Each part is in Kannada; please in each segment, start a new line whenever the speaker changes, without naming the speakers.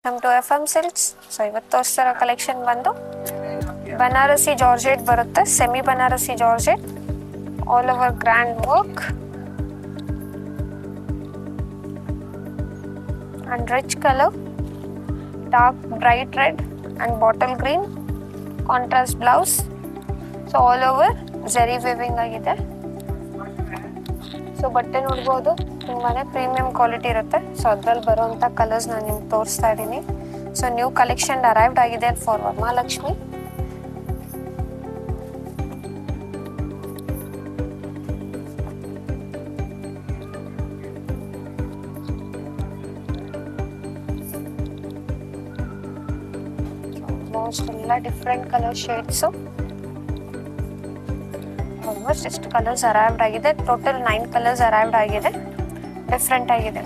Welcome to F M Silks. So ಇವತ್ತು ತೋರಿಸ್ತಿರೋ ಕಲೆಕ್ಷನ್ ಬಂದು ಬನಾರಸಿ ಜಾರ್ಜೆಟ್ ಬರುತ್ತೆ, semi Banarasi georgette, all over grand work and rich colour, dark bright red and bottle green, contrast blouse. So all over zari weaving ಆಗಿದೆ. ಸೊ ಬಟ್ಟೆ ನೋಡ್ಬೋದು, ತುಂಬಾನೇ ಪ್ರೀಮಿಯಂ ಕ್ವಾಲಿಟಿ ಇರುತ್ತೆ. ಸೊ ಅದ್ರಲ್ಲಿ ಬರುವಂಥ ಕಲರ್ಸ್ ನಾನು ನಿಮ್ಗೆ ತೋರಿಸ್ತಾ ಇದ್ದೀನಿ. ಸೊ ನ್ಯೂ ಕಲೆಕ್ಷನ್ ಅರೈವ್ಡ್ ಆಗಿದೆ ಫಾರ್ ವರಮಹಾಲಕ್ಷ್ಮಿ. ಆಲ್ಮೋಸ್ಟ್ ಎಲ್ಲ ಡಿಫ್ರೆಂಟ್ ಕಲರ್ ಶೇಡ್ಸು, ಆಲ್ಮೋಸ್ಟ್ ಎಷ್ಟು ಕಲರ್ಸ್ ಅರೈವ್ಡ್ ಆಗಿದೆ. ಟೋಟಲ್ 9 ಕಲರ್ಸ್ ಅರೈವ್ಡ್ ಆಗಿದೆ, ಡಿಫ್ರೆಂಟ್ ಆಗಿದೆ.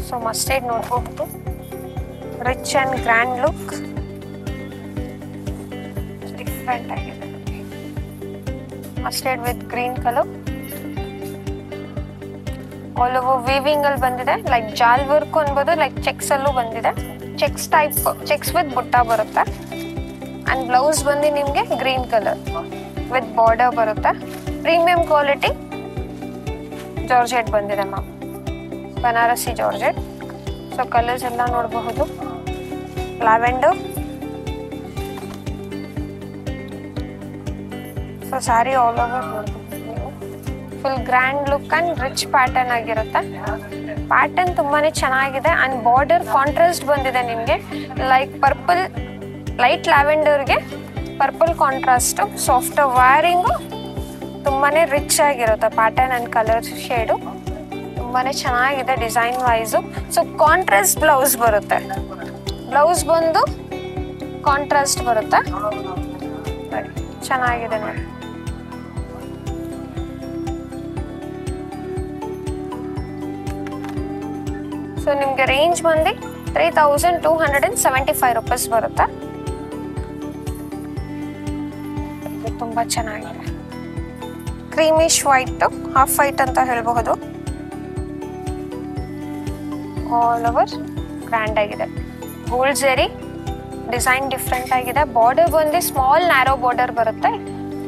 ಸೊ ಮಸ್ಟರ್ಡ್ ನೋಡ್ಬಹುದು, rich and grand look, different ಆಗಿದೆ. Mustard with green colour, all over weaving ಅಲ್ಲಿ ಬಂದಿದೆ. ಲೈಕ್ ಜಾಲ್ ವರ್ಕ್ ಅನ್ಬೋದು, ಲೈಕ್ ಚೆಕ್ಸ್ ಅಲ್ಲೂ ಬಂದಿದೆ. ಚೆಕ್ಸ್ ಟೈಪ್, ಚೆಕ್ಸ್ ವಿತ್ ಬುಟ್ಟ ಬರುತ್ತೆ. ಅಂಡ್ ಬ್ಲೌಸ್ ಬಂದು ನಿಮಗೆ ಗ್ರೀನ್ ಕಲರ್ ವಿತ್ ಬಾರ್ಡರ್ ಬರುತ್ತೆ. ಪ್ರೀಮಿಯಂ ಕ್ವಾಲಿಟಿ ಜಾರ್ಜೆಟ್ ಬಂದಿದೆ ma'am, Banarasi georgette. So colours ಎಲ್ಲ ನೋಡಬಹುದು, lavender. So sari all over ನೋಡಬಹುದು, full grand look and rich pattern ಆಗಿರುತ್ತೆ. ಪ್ಯಾಟರ್ನ್ ತುಂಬಾನೇ ಚೆನ್ನಾಗಿದೆ. ಅಂಡ್ ಬಾರ್ಡರ್ ಕಾಂಟ್ರಾಸ್ಟ್ ಬಂದಿದೆ ನಿಮಗೆ, ಲೈಕ್ ಪರ್ಪಲ್, ಲೈಟ್ ಲ್ಯಾವೆಂಡರ್ಗೆ ಪರ್ಪಲ್ ಕಾಂಟ್ರಾಸ್ಟ್. ಸಾಫ್ಟ್ ವೈರಿಂಗು ತುಂಬಾನೇ ರಿಚ್ ಆಗಿರುತ್ತೆ. ಪ್ಯಾಟರ್ನ್ ಅಂಡ್ ಕಲರ್ ಶೇಡು ತುಂಬಾನೇ ಚೆನ್ನಾಗಿದೆ design wise. So contrast blouse ಬರುತ್ತೆ, ಬ್ಲೌಸ್ ಬಂದು ಕಾಂಟ್ರಾಸ್ಟ್ ಬರುತ್ತೆ. ಚೆನ್ನಾಗಿದೆ ನೋಡಿ. ಸೊ ನಿಮಗೆ ರೇಂಜ್ ಬಂದು 3275 ರೂಪೀಸ್ ಬರುತ್ತೆ. ತುಂಬಾ ಚೆನ್ನಾಗಿದೆ. ಕ್ರೀಮಿಶ್ ವೈಟ್, ಹಾಫ್ ವೈಟ್ ಅಂತ ಹೇಳಬಹುದು. ಆಲ್ ಓವರ್ ಗ್ರ್ಯಾಂಡ್ ಆಗಿದೆ. ಗೋಲ್ಡ್ ಜರಿ ಡಿಸೈನ್ ಡಿಫ್ರೆಂಟ್ ಆಗಿದೆ. ಬಾರ್ಡರ್ ಬಂದು ಸ್ಮಾಲ್ ನ್ಯಾರೋ ಬಾರ್ಡರ್ ಬರುತ್ತೆ.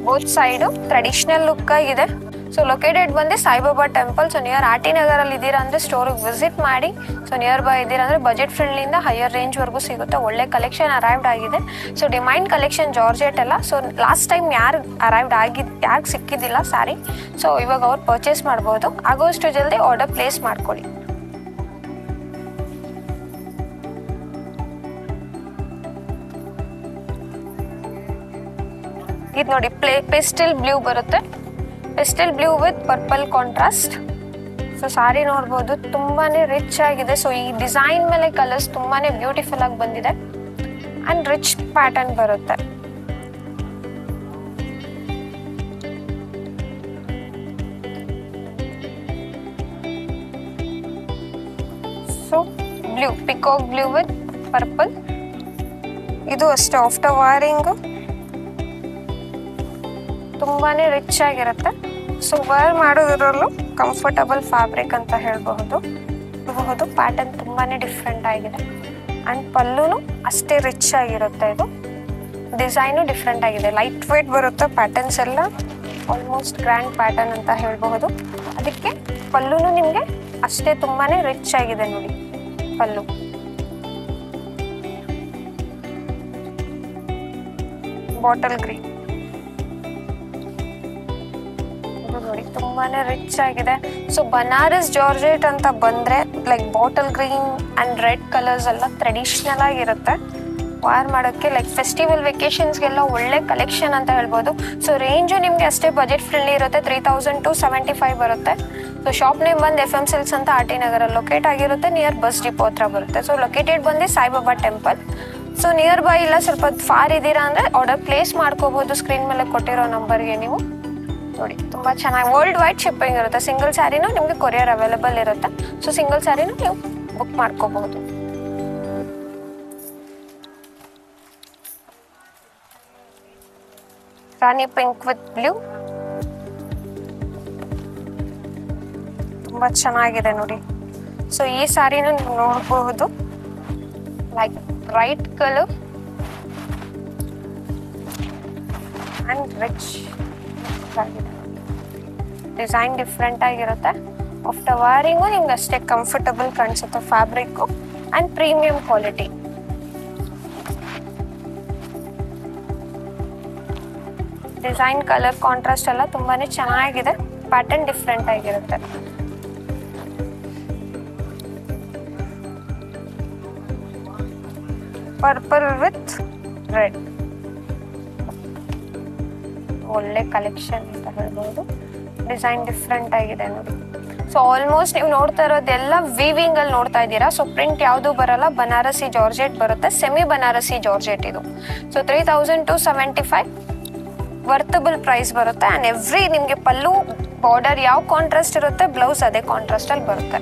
ಬೋತ್ ಸೈಡು ಟ್ರೆಡಿಷನಲ್ ಲುಕ್ ಆಗಿದೆ. ಸೊ ಲೊಕೇಟೆಡ್ ಬಂದು Saibaba temple. So near R T ನಗರಲ್ಲಿ ಇದ್ದೀರಾ ಅಂದರೆ ಸ್ಟೋರಿಗೆ ವಿಸಿಟ್ ಮಾಡಿ. ಸೊ ನಿಯರ್ ಬೈ ಇದ್ದೀರಾ ಅಂದರೆ ಬಜೆಟ್ ಫ್ರೆಂಡ್ಲಿಂದ ಹೈಯರ್ ರೇಂಜ್ವರೆಗೂ ಸಿಗುತ್ತೆ. ಒಳ್ಳೆ ಕಲೆಕ್ಷನ್ ಅರೈವ್ಡ್ ಆಗಿದೆ. ಸೊ ಡಿಮೈಂಡ್ ಕಲೆಕ್ಷನ್ ಜಾರ್ಜೆಟ್ ಎಲ್ಲ. ಸೊ ಲಾಸ್ಟ್ ಟೈಮ್ ಯಾರು ಅರೈವ್ಡ್ ಯಾರಿಗೆ ಸಿಕ್ಕಿದ್ದಿಲ್ಲ ಸ್ಯಾರಿ, ಸೊ ಇವಾಗ ಅವ್ರು ಪರ್ಚೇಸ್ ಮಾಡ್ಬೋದು. ಆಗೋಷ್ಟು ಜಲ್ದಿ ಆರ್ಡರ್ ಪ್ಲೇಸ್ ಮಾಡ್ಕೊಳ್ಳಿ. ಇದು ನೋಡಿ, ಪೆಸ್ಟಲ್ ಬ್ಲೂ ಬರುತ್ತೆ, pastel blue with purple contrast. So sorry ನೋಡ್ಬೋದು, ತುಂಬಾನೇ ರಿಚ್ ಆಗಿದೆ. ಸೊ ಈ ಡಿಸೈನ್ ಮೇಲೆ ಕಲರ್ಸ್ ತುಂಬಾನೇ ಬ್ಯೂಟಿಫುಲ್ ಆಗಿ ಬಂದಿದೆ ಅಂಡ್ ರಿಚ್ ಪ್ಯಾಟರ್ನ್ ಬರುತ್ತೆ. So blue, peacock blue with purple. ಇದು ಅಷ್ಟೇ ಆಫ್ಟರ್ ವೈರಿಂಗು ತುಂಬಾನೇ ರಿಚ್ ಆಗಿರುತ್ತೆ. ಸೊ ವೇರ್ ಮಾಡೋದ್ರಲ್ಲೂ ಕಂಫರ್ಟಬಲ್ ಫ್ಯಾಬ್ರಿಕ್ ಅಂತ ಹೇಳ್ಬಹುದು. ಪ್ಯಾಟರ್ನ್ ತುಂಬಾನೇ ಡಿಫ್ರೆಂಟ್ ಆಗಿದೆ ಅಂಡ್ ಪಲ್ಲುನು ಅಷ್ಟೇ ರಿಚ್ ಆಗಿರುತ್ತೆ. ಇದು ಡಿಸೈನು ಡಿಫ್ರೆಂಟ್ ಆಗಿದೆ, ಲೈಟ್ ವೇಟ್ ಬರುತ್ತೆ. ಪ್ಯಾಟರ್ನ್ಸ್ ಎಲ್ಲ ಆಲ್ಮೋಸ್ಟ್ ಗ್ರ್ಯಾಂಡ್ ಪ್ಯಾಟರ್ನ್ ಅಂತ ಹೇಳ್ಬಹುದು. ಅದಕ್ಕೆ ಪಲ್ಲುನು ನಿಮಗೆ ಅಷ್ಟೇ ತುಂಬಾನೇ ರಿಚ್ ಆಗಿದೆ ನೋಡಿ ಪಲ್ಲು. ಬಾಟಲ್ ಗ್ರೀನ್ ನೋಡಿ, ತುಂಬಾನೇ ರಿಚ್ ಆಗಿದೆ. ಸೊ ಬನಾರಸ್ ಜಾರ್ಜೆಟ್ ಅಂತ ಬಂದ್ರೆ like bottle green and red colours ಎಲ್ಲ ಟ್ರೆಡಿಷನಲ್ ಆಗಿರುತ್ತೆ. ವಾರ್ ಮಾಡೋಕ್ಕೆ ಲೈಕ್ ಫೆಸ್ಟಿವಲ್ ವೆಕೇಶನ್ಸ್ಗೆಲ್ಲ ಒಳ್ಳೆ ಕಲೆಕ್ಷನ್ ಅಂತ ಹೇಳ್ಬೋದು. ಸೊ ರೇಂಜು ನಿಮಗೆ ಅಷ್ಟೇ ಬಜೆಟ್ ಫ್ರೆಂಡ್ಲಿ ಇರುತ್ತೆ, 3275 ಬರುತ್ತೆ. ಸೊ ಶಾಪ್ ನೇಮ್ ಬಂದು ಎಫ್ ಎಂ ಸಿಲ್ಕ್ಸ್ ಅಂತ ಆರ್ ಟಿ ನಗರಲ್ಲಿ ಲೊಕೇಟ್ ಆಗಿರುತ್ತೆ. ನಿಯರ್ ಬಸ್ ಡಿಪೋ ಹತ್ರ ಬರುತ್ತೆ. ಸೊ ಲೊಕೇಟೆಡ್ ಬಂದು Saibaba temple. So near by ಇಲ್ಲ ಸ್ವಲ್ಪ ಫಾರ್ ಇದ್ದೀರಾ ಅಂದರೆ ಆರ್ಡರ್ ಪ್ಲೇಸ್ ಮಾಡ್ಕೋಬಹುದು. ಸ್ಕ್ರೀನ್ ಮೇಲೆ ಕೊಟ್ಟಿರೋ ನಂಬರ್ಗೆ ನೀವು ನೋಡಿ. ತುಂಬ ಚೆನ್ನಾಗಿ ವರ್ಲ್ಡ್ ವೈಡ್ ಶಿಪ್ಪಿಂಗ್ ಇರುತ್ತೆ. ಸಿಂಗಲ್ ಸ್ಯಾರಿನೂ ನಿಮಗೆ ಕೊರಿಯರ್ ಅವೈಲೇಬಲ್ ಇರುತ್ತೆ. ಸೊ ಸಿಂಗಲ್ ಸ್ಯಾರಿನೂ ನೀವು ಬುಕ್ ಮಾಡ್ಕೋಬಹುದು. ರಾಣಿ ಪಿಂಕ್ ವಿತ್ ಬ್ಲೂ, ತುಂಬ ಚೆನ್ನಾಗಿದೆ ನೋಡಿ. ಸೊ ಈ ಸ್ಯಾರಿನೂ ನೀವು ನೋಡಬಹುದು, like bright colour and rich ಆಗಿದೆ. ಡಿಸೈನ್ ಡಿಫ್ರೆಂಟ್ ಆಗಿರುತ್ತೆ. ಆಫ್ಟರ್ ವಾರಿಂಗು ನಿಮ್ಗೆ ಅಷ್ಟೇ ಕಂಫರ್ಟಬಲ್ ಕಾಣಿಸುತ್ತೆ fabric and premium quality. Design colour contrast ಎಲ್ಲ ತುಂಬಾನೇ ಚೆನ್ನಾಗಿದೆ. ಪ್ಯಾಟರ್ನ್ ಡಿಫ್ರೆಂಟ್ ಆಗಿರುತ್ತೆ. ಪರ್ಪಲ್ ವಿತ್ ರೆಡ್, ಒಳ್ಳೆ ಕಲೆಕ್ಷನ್ ಅಂತ ಹೇಳ್ಬೋದು. ಡಿಸೈನ್ ಡಿಫ್ರೆಂಟ್ ಆಗಿದೆ ನೋಡಿ. ಸೊ ಆಲ್ಮೋಸ್ಟ್ ನೀವು ನೋಡ್ತಾ ಇರೋದೆಲ್ಲ ವೀವಿಂಗ್ ಅಲ್ಲಿ ನೋಡ್ತಾ ಇದ್ದೀರಾ. ಸೊ ಪ್ರಿಂಟ್ ಯಾವುದು ಬರಲ್ಲ, ಬನಾರಸಿ ಜಾರ್ಜೆಟ್ ಬರುತ್ತೆ, ಸೆಮಿ ಬನಾರಸಿ ಜಾರ್ಜೆಟ್ ಇದು. ಸೊ 3275 ವರ್ತಬಲ್ ಪ್ರೈಸ್ ಬರುತ್ತೆ. ಆ್ಯಂಡ್ ಎವ್ರಿ ನಿಮಗೆ ಪಲ್ಲು ಬಾರ್ಡರ್ ಯಾವ ಕಾಂಟ್ರಾಸ್ಟ್ ಇರುತ್ತೆ, ಬ್ಲೌಸ್ ಅದೇ ಕಾಂಟ್ರಾಸ್ಟ್ ಅಲ್ಲಿ ಬರುತ್ತೆ.